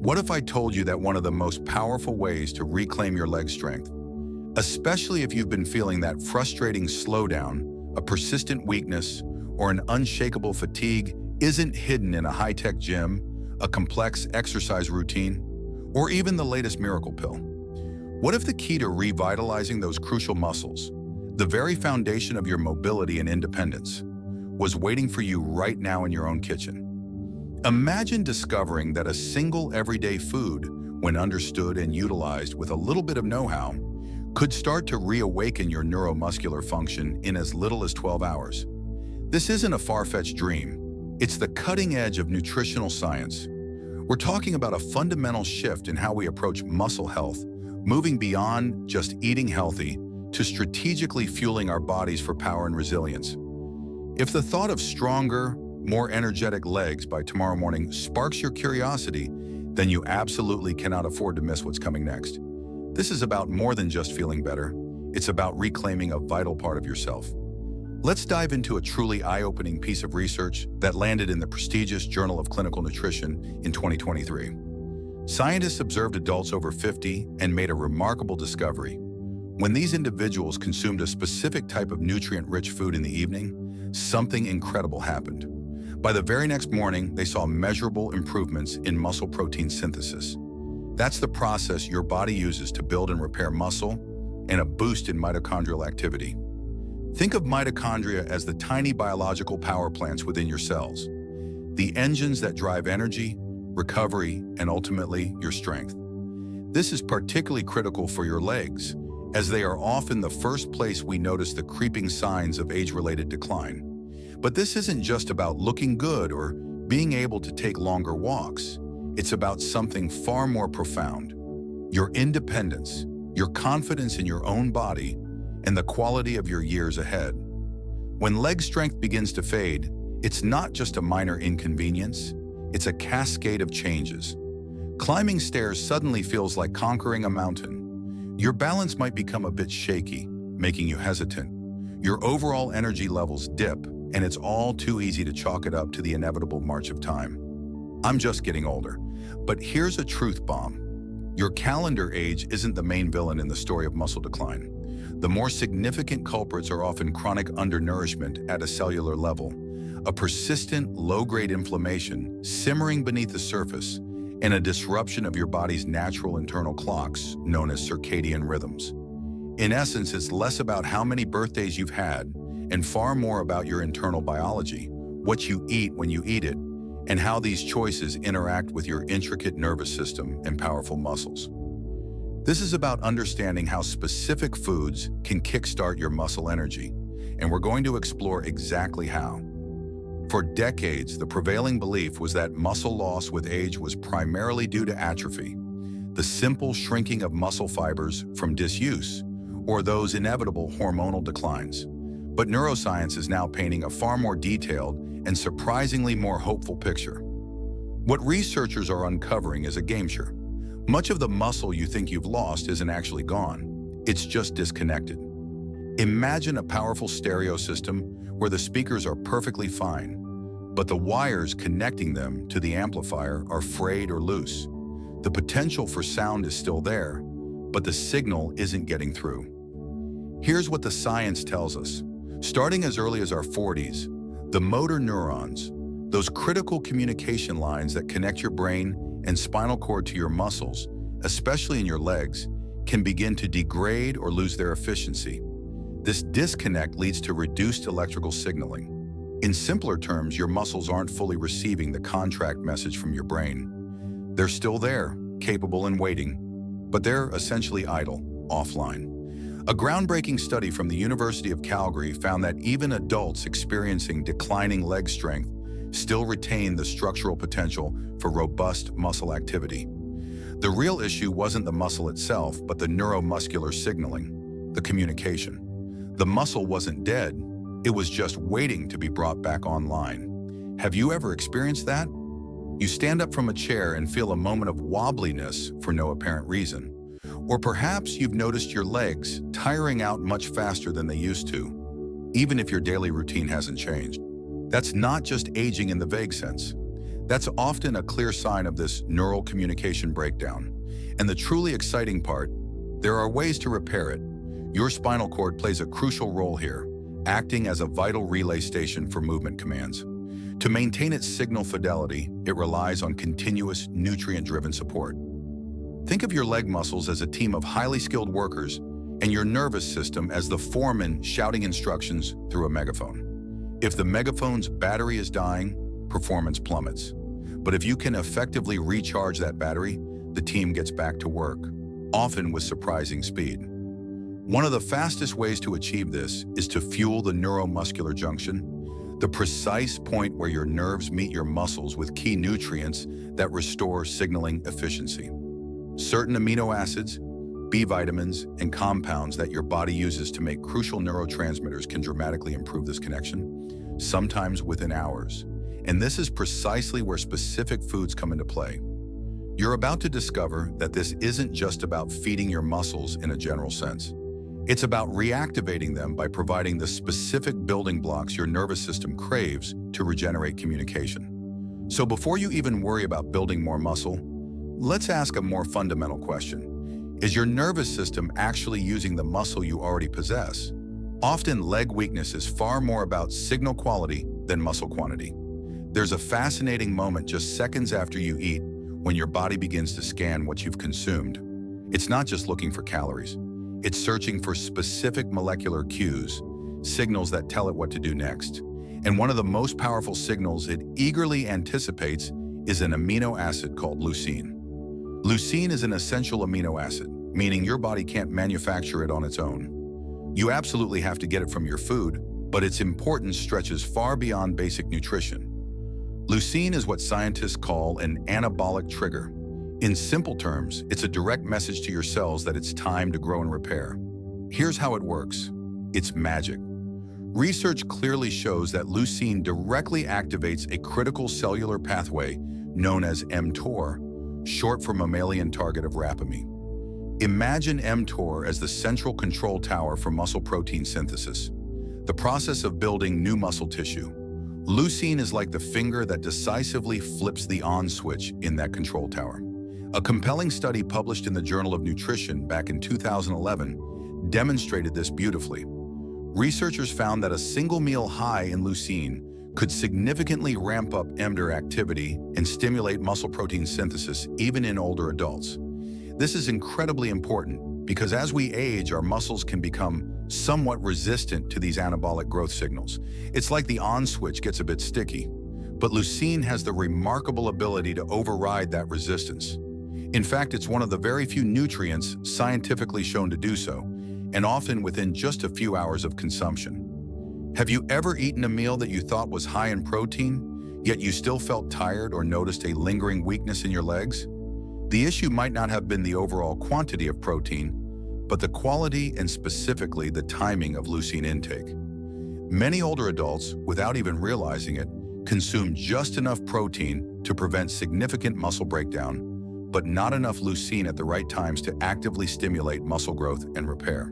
What if I told you that one of the most powerful ways to reclaim your leg strength, especially if you've been feeling that frustrating slowdown, a persistent weakness, or an unshakable fatigue, isn't hidden in a high-tech gym, a complex exercise routine, or even the latest miracle pill? What if the key to revitalizing those crucial muscles, the very foundation of your mobility and independence, was waiting for you right now in your own kitchen? Imagine discovering that a single everyday food, when understood and utilized with a little bit of know-how, could start to reawaken your neuromuscular function in as little as 12 hours. This isn't a far-fetched dream. It's the cutting edge of nutritional science. We're talking about a fundamental shift in how we approach muscle health, moving beyond just eating healthy to strategically fueling our bodies for power and resilience. If the thought of stronger, more energetic legs by tomorrow morning sparks your curiosity, then you absolutely cannot afford to miss what's coming next. This is about more than just feeling better. It's about reclaiming a vital part of yourself. Let's dive into a truly eye-opening piece of research that landed in the prestigious Journal of Clinical Nutrition in 2023. Scientists observed adults over 50 and made a remarkable discovery. When these individuals consumed a specific type of nutrient-rich food in the evening, something incredible happened. By the very next morning, they saw measurable improvements in muscle protein synthesis. That's the process your body uses to build and repair muscle, and a boost in mitochondrial activity. Think of mitochondria as the tiny biological power plants within your cells, the engines that drive energy, recovery, and ultimately your strength. This is particularly critical for your legs, as they are often the first place we notice the creeping signs of age-related decline. But this isn't just about looking good or being able to take longer walks. It's about something far more profound: your independence, your confidence in your own body, and the quality of your years ahead. When leg strength begins to fade, it's not just a minor inconvenience, it's a cascade of changes. Climbing stairs suddenly feels like conquering a mountain. Your balance might become a bit shaky, making you hesitant. Your overall energy levels dip, and it's all too easy to chalk it up to the inevitable march of time. I'm just getting older. But here's a truth bomb. Your calendar age isn't the main villain in the story of muscle decline. The more significant culprits are often chronic undernourishment at a cellular level, a persistent low-grade inflammation simmering beneath the surface, and a disruption of your body's natural internal clocks, known as circadian rhythms. In essence, it's less about how many birthdays you've had and far more about your internal biology, what you eat when you eat it, and how these choices interact with your intricate nervous system and powerful muscles. This is about understanding how specific foods can kickstart your muscle energy, and we're going to explore exactly how. For decades, the prevailing belief was that muscle loss with age was primarily due to atrophy, the simple shrinking of muscle fibers from disuse, or those inevitable hormonal declines. But neuroscience is now painting a far more detailed and surprisingly more hopeful picture. What researchers are uncovering is a game changer. Much of the muscle you think you've lost isn't actually gone, it's just disconnected. Imagine a powerful stereo system where the speakers are perfectly fine, but the wires connecting them to the amplifier are frayed or loose. The potential for sound is still there, but the signal isn't getting through. Here's what the science tells us. Starting as early as our 40s, the motor neurons, those critical communication lines that connect your brain and spinal cord to your muscles, especially in your legs, can begin to degrade or lose their efficiency. This disconnect leads to reduced electrical signaling. In simpler terms, your muscles aren't fully receiving the contract message from your brain. They're still there, capable and waiting, but they're essentially idle, offline. A groundbreaking study from the University of Calgary found that even adults experiencing declining leg strength still retain the structural potential for robust muscle activity. The real issue wasn't the muscle itself, but the neuromuscular signaling, the communication. The muscle wasn't dead, it was just waiting to be brought back online. Have you ever experienced that? You stand up from a chair and feel a moment of wobbliness for no apparent reason. Or perhaps you've noticed your legs tiring out much faster than they used to, even if your daily routine hasn't changed. That's not just aging in the vague sense. That's often a clear sign of this neural communication breakdown. And the truly exciting part, there are ways to repair it. Your spinal cord plays a crucial role here, acting as a vital relay station for movement commands. To maintain its signal fidelity, it relies on continuous, nutrient-driven support. Think of your leg muscles as a team of highly skilled workers and your nervous system as the foreman shouting instructions through a megaphone. If the megaphone's battery is dying, performance plummets. But if you can effectively recharge that battery, the team gets back to work, often with surprising speed. One of the fastest ways to achieve this is to fuel the neuromuscular junction, the precise point where your nerves meet your muscles with key nutrients that restore signaling efficiency. Certain amino acids, B vitamins, and compounds that your body uses to make crucial neurotransmitters can dramatically improve this connection, sometimes within hours. And this is precisely where specific foods come into play. You're about to discover that this isn't just about feeding your muscles in a general sense. It's about reactivating them by providing the specific building blocks your nervous system craves to regenerate communication. So before you even worry about building more muscle, let's ask a more fundamental question. Is your nervous system actually using the muscle you already possess? Often, leg weakness is far more about signal quality than muscle quantity. There's a fascinating moment just seconds after you eat when your body begins to scan what you've consumed. It's not just looking for calories. It's searching for specific molecular cues, signals that tell it what to do next. And one of the most powerful signals it eagerly anticipates is an amino acid called leucine. Leucine is an essential amino acid, meaning your body can't manufacture it on its own. You absolutely have to get it from your food, but its importance stretches far beyond basic nutrition. Leucine is what scientists call an anabolic trigger. In simple terms, it's a direct message to your cells that it's time to grow and repair. Here's how it works. It's magic. Research clearly shows that leucine directly activates a critical cellular pathway known as mTOR, short for mammalian target of rapamine. Imagine mTOR as the central control tower for muscle protein synthesis, the process of building new muscle tissue. Leucine is like the finger that decisively flips the on switch in that control tower. A compelling study published in the Journal of Nutrition back in 2011 demonstrated this beautifully. Researchers found that a single meal high in leucine could significantly ramp up mTOR activity and stimulate muscle protein synthesis even in older adults. This is incredibly important because as we age, our muscles can become somewhat resistant to these anabolic growth signals. It's like the on switch gets a bit sticky, but leucine has the remarkable ability to override that resistance. In fact, it's one of the very few nutrients scientifically shown to do so, and often within just a few hours of consumption. Have you ever eaten a meal that you thought was high in protein, yet you still felt tired or noticed a lingering weakness in your legs? The issue might not have been the overall quantity of protein, but the quality and specifically the timing of leucine intake. Many older adults, without even realizing it, consume just enough protein to prevent significant muscle breakdown, but not enough leucine at the right times to actively stimulate muscle growth and repair.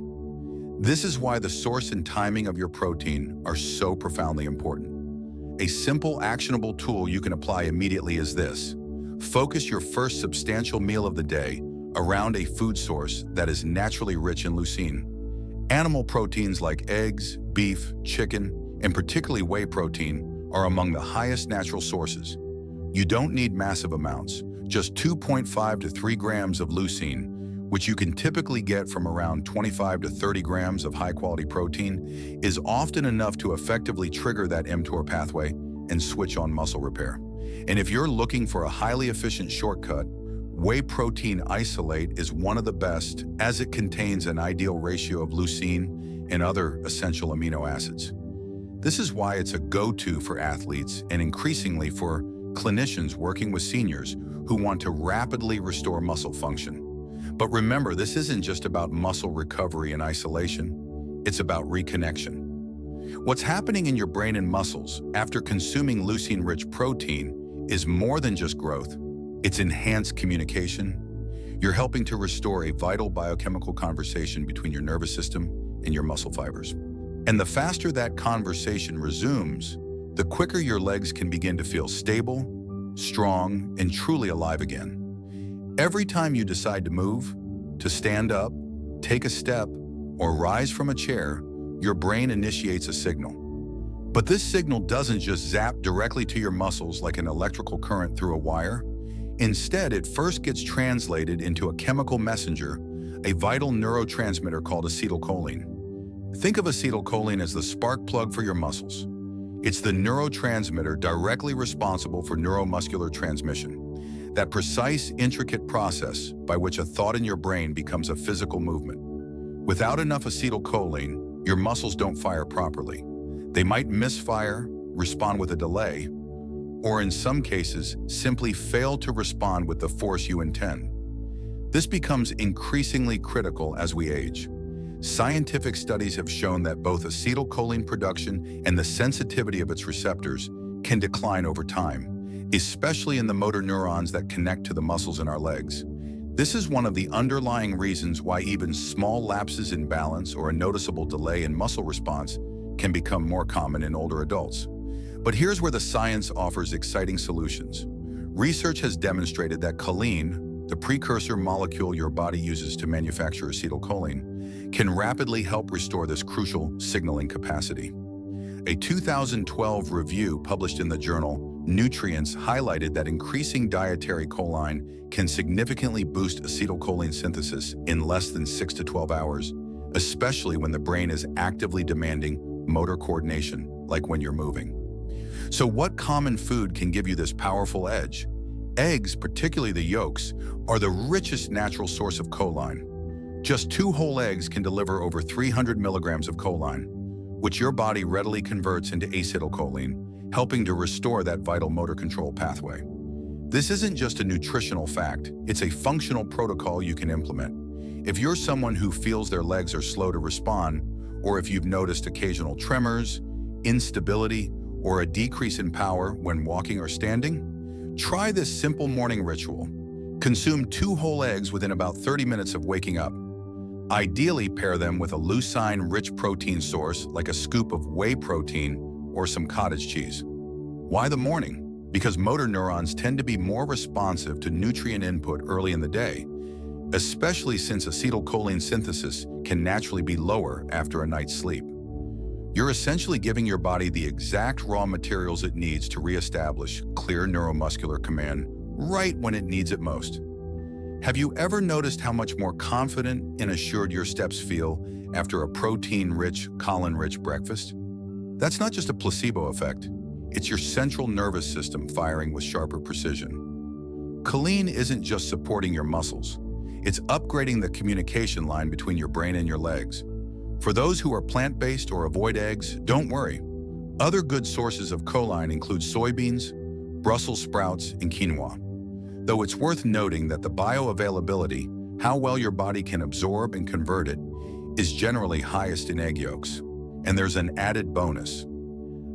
This is why the source and timing of your protein are so profoundly important. A simple, actionable tool you can apply immediately is this. Focus your first substantial meal of the day around a food source that is naturally rich in leucine. Animal proteins like eggs, beef, chicken, and particularly whey protein are among the highest natural sources. You don't need massive amounts, just 2.5 to 3 grams of leucine, which you can typically get from around 25 to 30 grams of high-quality protein, is often enough to effectively trigger that mTOR pathway and switch on muscle repair. And if you're looking for a highly efficient shortcut, whey protein isolate is one of the best as it contains an ideal ratio of leucine and other essential amino acids. This is why it's a go-to for athletes and increasingly for clinicians working with seniors who want to rapidly restore muscle function. But remember, this isn't just about muscle recovery and isolation, it's about reconnection. What's happening in your brain and muscles after consuming leucine-rich protein is more than just growth. It's enhanced communication. You're helping to restore a vital biochemical conversation between your nervous system and your muscle fibers. And the faster that conversation resumes, the quicker your legs can begin to feel stable, strong, and truly alive again. Every time you decide to move, to stand up, take a step, or rise from a chair, your brain initiates a signal. But this signal doesn't just zap directly to your muscles like an electrical current through a wire. Instead, it first gets translated into a chemical messenger, a vital neurotransmitter called acetylcholine. Think of acetylcholine as the spark plug for your muscles. It's the neurotransmitter directly responsible for neuromuscular transmission, that precise, intricate process by which a thought in your brain becomes a physical movement. Without enough acetylcholine, your muscles don't fire properly. They might misfire, respond with a delay, or in some cases, simply fail to respond with the force you intend. This becomes increasingly critical as we age. Scientific studies have shown that both acetylcholine production and the sensitivity of its receptors can decline over time, especially in the motor neurons that connect to the muscles in our legs. This is one of the underlying reasons why even small lapses in balance or a noticeable delay in muscle response can become more common in older adults. But here's where the science offers exciting solutions. Research has demonstrated that choline, the precursor molecule your body uses to manufacture acetylcholine, can rapidly help restore this crucial signaling capacity. A 2012 review published in the journal Nutrients highlighted that increasing dietary choline can significantly boost acetylcholine synthesis in less than 6 to 12 hours, especially when the brain is actively demanding motor coordination, like when you're moving. So what common food can give you this powerful edge? Eggs, particularly the yolks, are the richest natural source of choline. Just 2 whole eggs can deliver over 300 milligrams of choline, which your body readily converts into acetylcholine, helping to restore that vital motor control pathway. This isn't just a nutritional fact, it's a functional protocol you can implement. If you're someone who feels their legs are slow to respond, or if you've noticed occasional tremors, instability, or a decrease in power when walking or standing, try this simple morning ritual. Consume 2 whole eggs within about 30 minutes of waking up. Ideally, pair them with a leucine-rich protein source like a scoop of whey protein or some cottage cheese. Why the morning? Because motor neurons tend to be more responsive to nutrient input early in the day, especially since acetylcholine synthesis can naturally be lower after a night's sleep. You're essentially giving your body the exact raw materials it needs to reestablish clear neuromuscular command right when it needs it most. Have you ever noticed how much more confident and assured your steps feel after a protein-rich, choline-rich breakfast? That's not just a placebo effect. It's your central nervous system firing with sharper precision. Choline isn't just supporting your muscles. It's upgrading the communication line between your brain and your legs. For those who are plant-based or avoid eggs, don't worry. Other good sources of choline include soybeans, Brussels sprouts, and quinoa. Though it's worth noting that the bioavailability, how well your body can absorb and convert it, is generally highest in egg yolks. And there's an added bonus.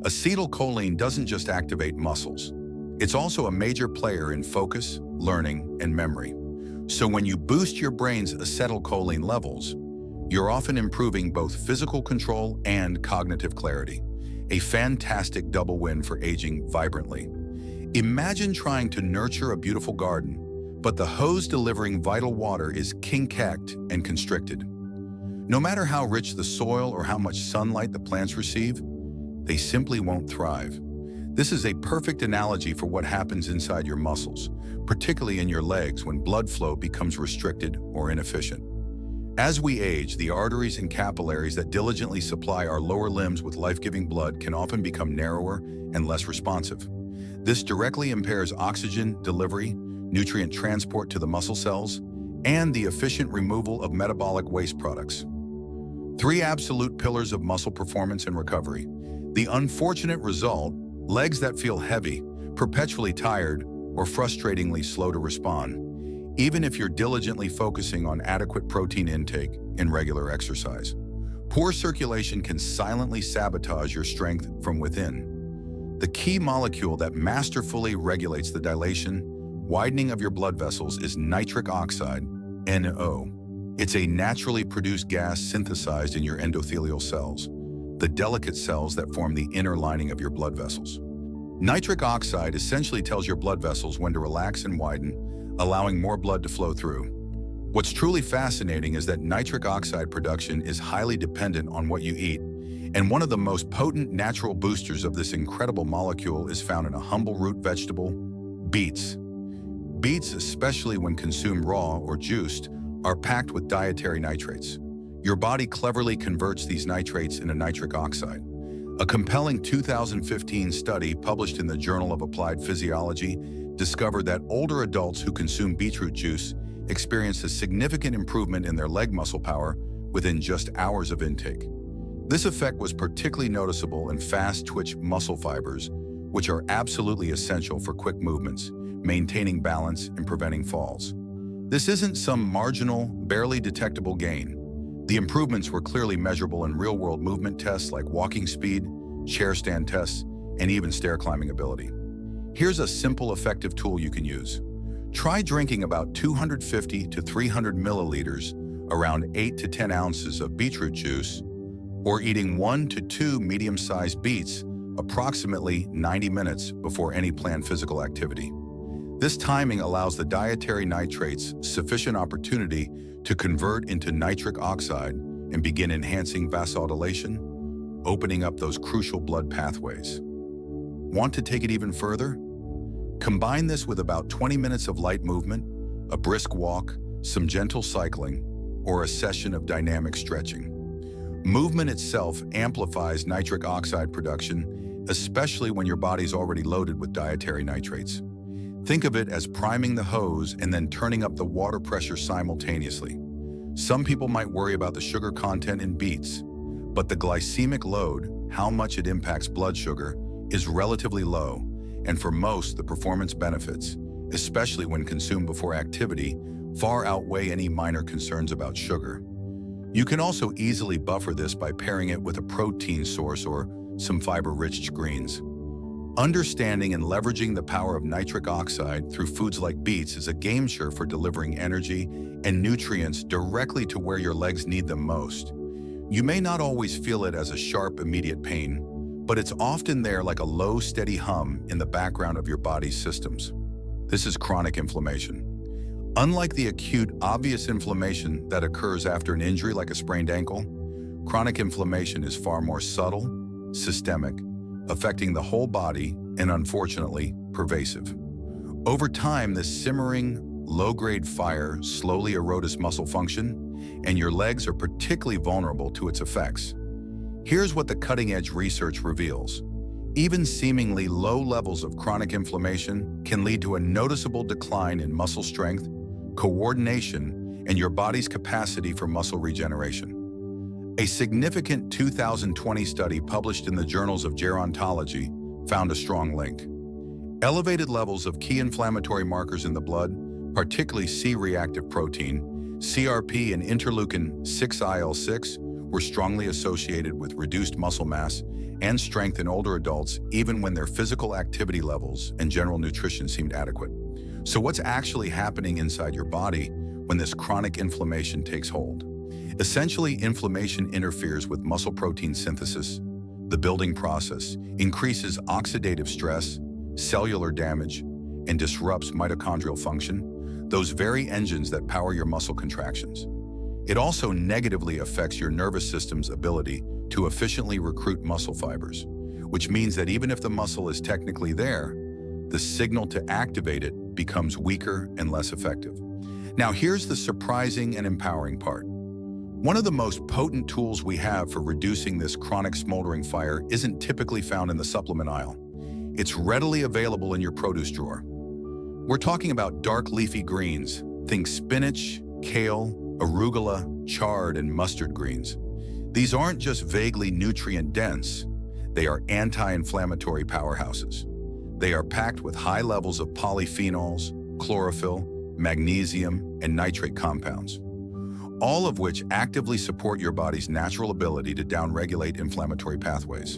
Acetylcholine doesn't just activate muscles. It's also a major player in focus, learning, and memory. So when you boost your brain's acetylcholine levels, you're often improving both physical control and cognitive clarity. A fantastic double win for aging vibrantly. Imagine trying to nurture a beautiful garden, but the hose delivering vital water is kink-cacked and constricted. No matter how rich the soil or how much sunlight the plants receive, they simply won't thrive. This is a perfect analogy for what happens inside your muscles, particularly in your legs when blood flow becomes restricted or inefficient. As we age, the arteries and capillaries that diligently supply our lower limbs with life-giving blood can often become narrower and less responsive. This directly impairs oxygen delivery, nutrient transport to the muscle cells, and the efficient removal of metabolic waste products. 3 absolute pillars of muscle performance and recovery. The unfortunate result, legs that feel heavy, perpetually tired, or frustratingly slow to respond, even if you're diligently focusing on adequate protein intake and regular exercise. Poor circulation can silently sabotage your strength from within. The key molecule that masterfully regulates the dilation, widening of your blood vessels is nitric oxide, NO. It's a naturally produced gas synthesized in your endothelial cells, the delicate cells that form the inner lining of your blood vessels. Nitric oxide essentially tells your blood vessels when to relax and widen, allowing more blood to flow through. What's truly fascinating is that nitric oxide production is highly dependent on what you eat, and one of the most potent natural boosters of this incredible molecule is found in a humble root vegetable, beets. Beets, especially when consumed raw or juiced, are packed with dietary nitrates. Your body cleverly converts these nitrates into nitric oxide. A compelling 2015 study published in the Journal of Applied Physiology discovered that older adults who consume beetroot juice experienced a significant improvement in their leg muscle power within just hours of intake. This effect was particularly noticeable in fast-twitch muscle fibers, which are absolutely essential for quick movements, maintaining balance, and preventing falls. This isn't some marginal, barely detectable gain. The improvements were clearly measurable in real-world movement tests like walking speed, chair stand tests, and even stair climbing ability. Here's a simple, effective tool you can use. Try drinking about 250 to 300 milliliters, around 8 to 10 ounces of beetroot juice, or eating 1 to 2 medium-sized beets approximately 90 minutes before any planned physical activity. This timing allows the dietary nitrates sufficient opportunity to convert into nitric oxide and begin enhancing vasodilation, opening up those crucial blood pathways. Want to take it even further? Combine this with about 20 minutes of light movement, a brisk walk, some gentle cycling, or a session of dynamic stretching. Movement itself amplifies nitric oxide production, especially when your body's already loaded with dietary nitrates. Think of it as priming the hose and then turning up the water pressure simultaneously. Some people might worry about the sugar content in beets, but the glycemic load, how much it impacts blood sugar, is relatively low, and for most, the performance benefits, especially when consumed before activity, far outweigh any minor concerns about sugar. You can also easily buffer this by pairing it with a protein source or some fiber-rich greens. Understanding and leveraging the power of nitric oxide through foods like beets is a game-changer for delivering energy and nutrients directly to where your legs need them most. You may not always feel it as a sharp, immediate pain, but it's often there like a low, steady hum in the background of your body's systems. This is chronic inflammation. Unlike the acute, obvious inflammation that occurs after an injury like a sprained ankle, chronic inflammation is far more subtle, systemic, affecting the whole body, and unfortunately, pervasive. Over time, this simmering, low-grade fire slowly erodes muscle function, and your legs are particularly vulnerable to its effects. Here's what the cutting-edge research reveals. Even seemingly low levels of chronic inflammation can lead to a noticeable decline in muscle strength, coordination, and your body's capacity for muscle regeneration. A significant 2020 study published in the Journals of Gerontology found a strong link. Elevated levels of key inflammatory markers in the blood, particularly C-reactive protein, CRP, and interleukin-6 IL-6, were strongly associated with reduced muscle mass and strength in older adults, even when their physical activity levels and general nutrition seemed adequate. So what's actually happening inside your body when this chronic inflammation takes hold? Essentially, inflammation interferes with muscle protein synthesis, the building process, increases oxidative stress, cellular damage, and disrupts mitochondrial function, those very engines that power your muscle contractions. It also negatively affects your nervous system's ability to efficiently recruit muscle fibers, which means that even if the muscle is technically there, the signal to activate it becomes weaker and less effective. Now, here's the surprising and empowering part. One of the most potent tools we have for reducing this chronic smoldering fire isn't typically found in the supplement aisle. It's readily available in your produce drawer. We're talking about dark leafy greens. Think spinach, kale, arugula, chard, and mustard greens. These aren't just vaguely nutrient-dense. They are anti-inflammatory powerhouses. They are packed with high levels of polyphenols, chlorophyll, magnesium, and nitrate compounds, all of which actively support your body's natural ability to downregulate inflammatory pathways.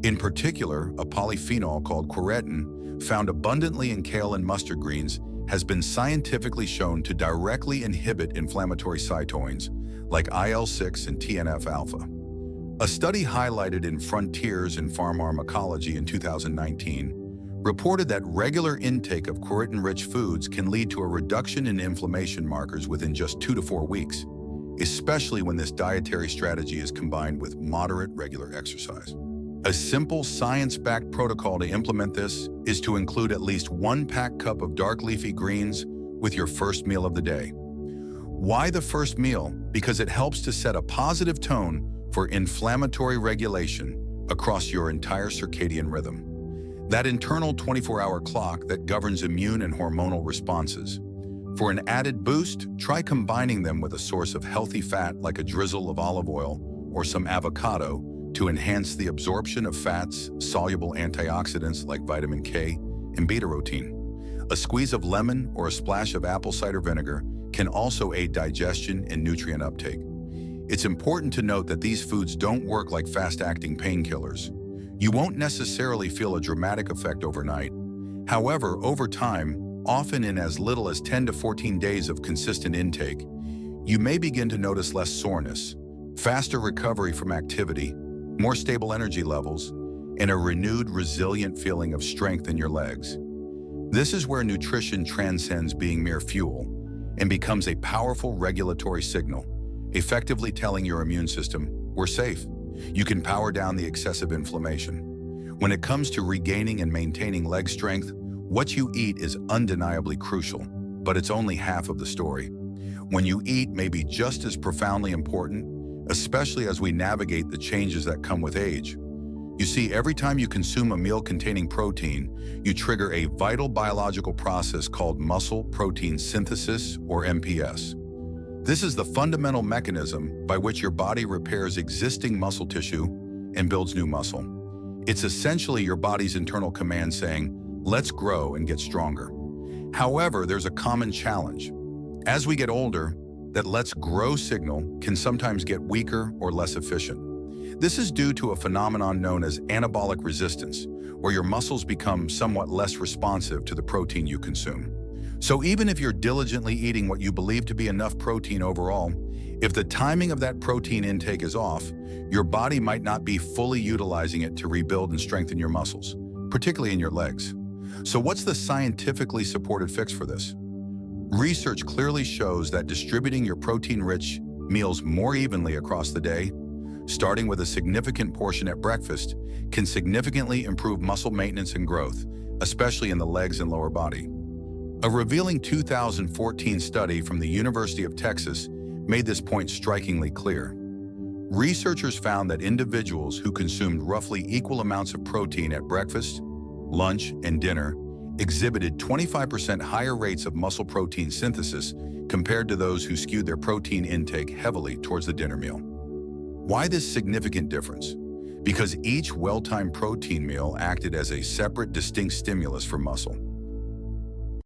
In particular, a polyphenol called quercetin, found abundantly in kale and mustard greens, has been scientifically shown to directly inhibit inflammatory cytokines like IL-6 and TNF-alpha. A study highlighted in Frontiers in Pharmacology in 2019 reported that regular intake of quercetin-rich foods can lead to a reduction in inflammation markers within just 2 to 4 weeks, especially when this dietary strategy is combined with moderate regular exercise. A simple science-backed protocol to implement this is to include at least 1 packed cup of dark leafy greens with your first meal of the day. Why the first meal? Because it helps to set a positive tone for inflammatory regulation across your entire circadian rhythm. That internal 24-hour clock that governs immune and hormonal responses. For an added boost, try combining them with a source of healthy fat like a drizzle of olive oil or some avocado to enhance the absorption of fats, soluble antioxidants like vitamin K and beta-carotene. A squeeze of lemon or a splash of apple cider vinegar can also aid digestion and nutrient uptake. It's important to note that these foods don't work like fast-acting painkillers. You won't necessarily feel a dramatic effect overnight. However, over time, often in as little as 10 to 14 days of consistent intake, you may begin to notice less soreness, faster recovery from activity, more stable energy levels, and a renewed, resilient feeling of strength in your legs. This is where nutrition transcends being mere fuel and becomes a powerful regulatory signal, effectively telling your immune system, "We're safe." You can power down the excessive inflammation. When it comes to regaining and maintaining leg strength, what you eat is undeniably crucial, but it's only half of the story. When you eat may be just as profoundly important, especially as we navigate the changes that come with age. You see, every time you consume a meal containing protein, you trigger a vital biological process called muscle protein synthesis, or MPS. This is the fundamental mechanism by which your body repairs existing muscle tissue and builds new muscle. It's essentially your body's internal command saying, "Let's grow and get stronger." However, there's a common challenge. As we get older, that "let's grow" signal can sometimes get weaker or less efficient. This is due to a phenomenon known as anabolic resistance, where your muscles become somewhat less responsive to the protein you consume. So even if you're diligently eating what you believe to be enough protein overall, if the timing of that protein intake is off, your body might not be fully utilizing it to rebuild and strengthen your muscles, particularly in your legs. So what's the scientifically supported fix for this? Research clearly shows that distributing your protein-rich meals more evenly across the day, starting with a significant portion at breakfast, can significantly improve muscle maintenance and growth, especially in the legs and lower body. A revealing 2014 study from the University of Texas made this point strikingly clear. Researchers found that individuals who consumed roughly equal amounts of protein at breakfast, lunch, and dinner exhibited 25% higher rates of muscle protein synthesis compared to those who skewed their protein intake heavily towards the dinner meal. Why this significant difference? Because each well-timed protein meal acted as a separate, distinct stimulus for muscle.